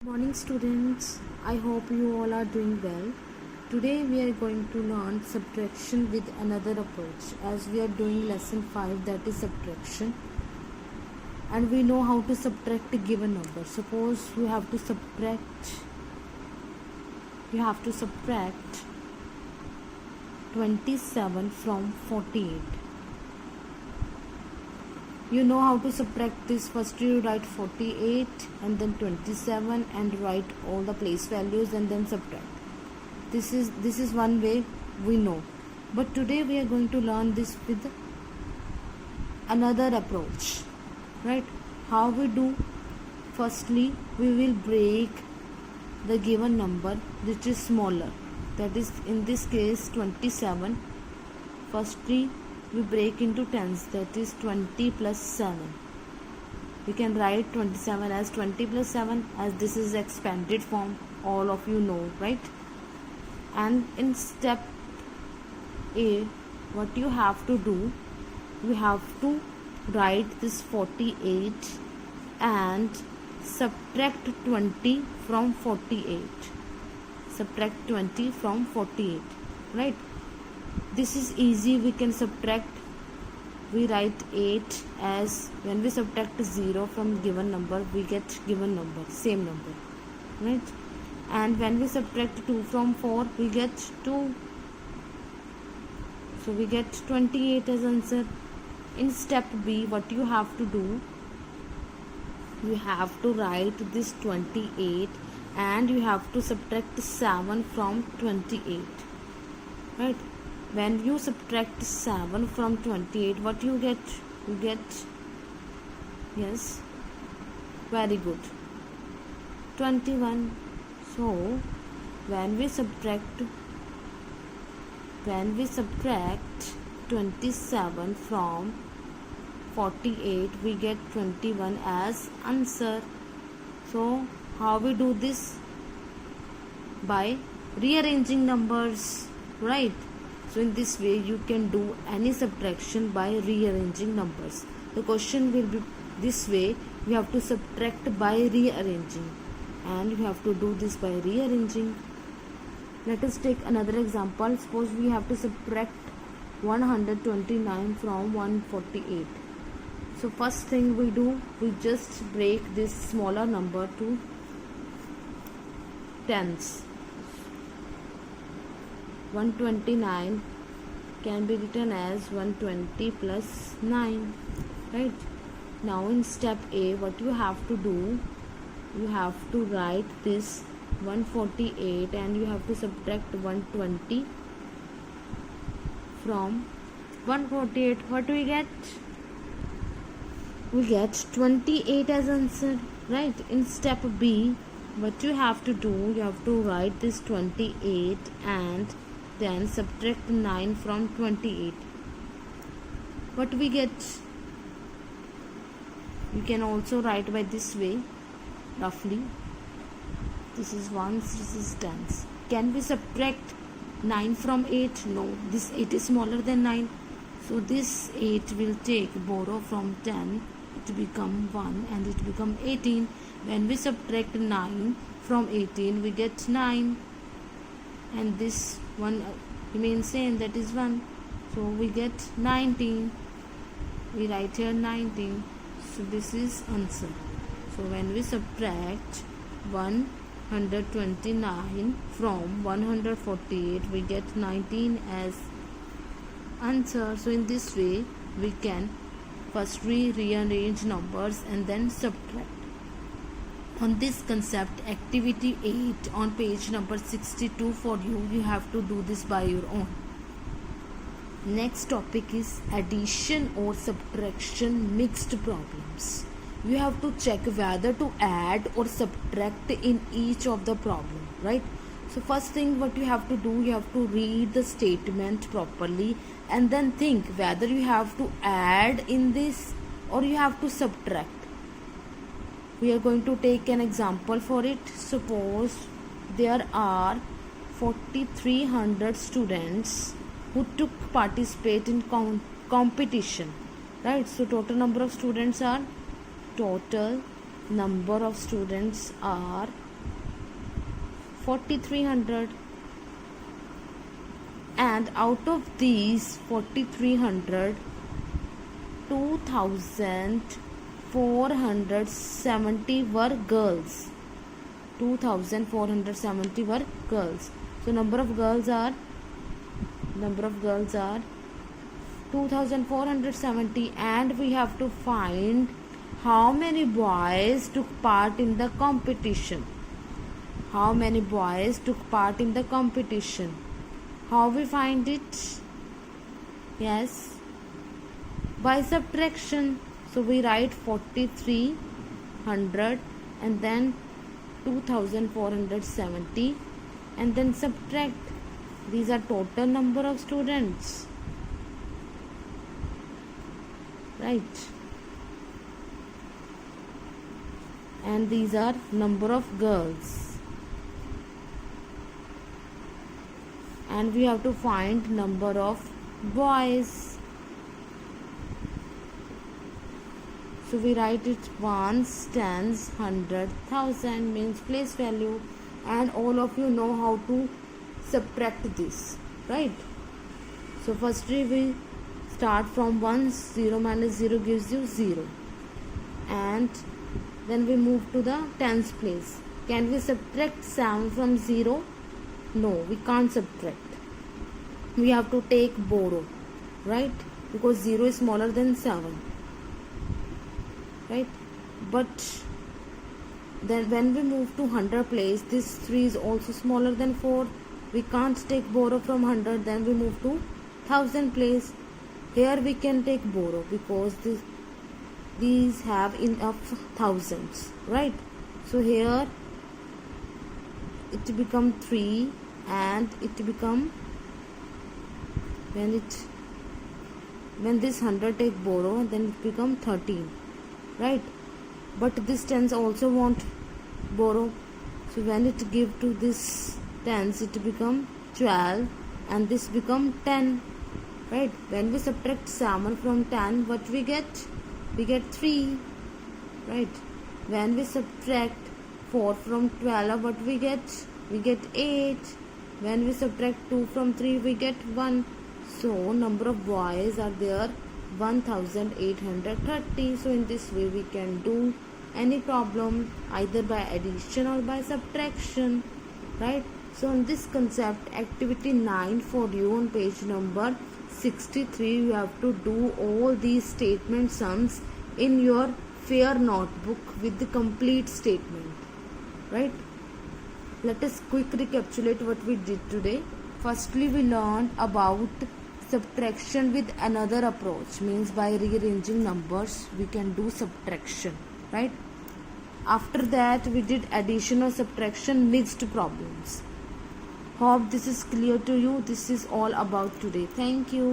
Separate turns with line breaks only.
Morning students, I hope you all are doing well. Today we are going to learn subtraction with another approach as we are doing lesson 5, that is subtraction, and we know how to subtract a given number. Suppose you have to subtract 27 from 48. You know how to subtract this. First you write 48 and then 27 and write all the place values and then subtract. This is one way we know. But today we are going to learn this with another approach. Right? How we do? Firstly, we will break the given number which is smaller. That is in this case 27. Firstly, we break into tens, that is 20 plus 7. We can write 27 as 20 plus 7 as this is expanded form, all of you know, right? And in step A, what you have to do, you have to write this 48 and subtract 20 from 48. Subtract 20 from 48, right? This is easy. We can subtract. We write 8 as when we subtract 0 from given number, we get given number, same number, right? And when we subtract 2 from 4, we get 2. So we get 28 as answer. In step B, what you have to do, you have to write this 28 and you have to subtract 7 from 28, right? When you subtract 7 from 28, what you get? You get, yes, very good, 21. So when we subtract 27 from 48, we get 21 as answer. So how we do this? By rearranging numbers, right? So in this way you can do any subtraction by rearranging numbers. The question will be this way: you have to subtract by rearranging, and you have to do this by rearranging. Let us take another example. Suppose we have to subtract 129 from 148. So first thing we do, we just break this smaller number to tens. 129 can be written as 120 plus 9, right? Now in step A, what you have to do, you have to write this 148 and you have to subtract 120 from 148. What do we get? We get 28 as answer, right? In step B, what you have to do, you have to write this 28 and then subtract 9 from 28. What we get? You can also write by this way, roughly. This is ones, this is tens. Can we subtract 9 from 8? No, this 8 is smaller than 9. So this 8 will borrow from 10, it become 1 and it become 18. When we subtract 9 from 18, we get 9. And this one remains same, that is 1. So we get 19. We write here 19. So this is answer. So when we subtract 129 from 148, we get 19 as answer. So in this way we can first rearrange numbers and then subtract. On this concept, activity 8 on page number 62 for you. You have to do this by your own. Next topic is addition or subtraction mixed problems. You have to check whether to add or subtract in each of the problem, right? So first thing what you have to do, you have to read the statement properly and then think whether you have to add in this or you have to subtract. We are going to take an example for it. Suppose there are 4,300 students who took participate in competition, right? So total number of students are 4300, and out of these 4300, 2470 were girls. 2470 were girls. So number of girls are 2470, and we have to find how many boys took part in the competition. How many boys took part in the competition? How we find it? Yes, by subtraction. So we write 4300 and then 2470 and then subtract. These are total number of students, right? And these are number of girls, and we have to find number of boys. So we write it ones, tens, 100, 1000 means place value, and all of you know how to subtract this, right? So firstly we start from 1, 0 minus 0 gives you 0, and then we move to the tens place. Can we subtract 7 from 0? No, we can't subtract. We have to take borrow, right? Because 0 is smaller than 7, right? But then when we move to 100 place, this 3 is also smaller than 4. We can't take borrow from 100. Then we move to 1000 place. Here we can take borrow because these have enough thousands, right? So here it become 3, and it become when this 100 take borrow, then it become 13, right? But this tens also want borrow, so when it give to this tens, it become 12 and this become 10, right? When we subtract 7 from 10, what we get? We get 3, right? When we subtract 4 from 12, what we get? We get 8. When we subtract 2 from 3, we get 1. So number of boys are there 1830. So in this way we can do any problem either by addition or by subtraction, right? So in this concept, activity 9 for you on page number 63, you have to do all these statement sums in your fair notebook with the complete statement, right? Let us quick recapitulate what we did today. Firstly, we learned about subtraction with another approach, means by rearranging numbers we can do subtraction, right? After that we did addition or subtraction mixed problems. Hope this is clear to you. This is all about today. Thank you.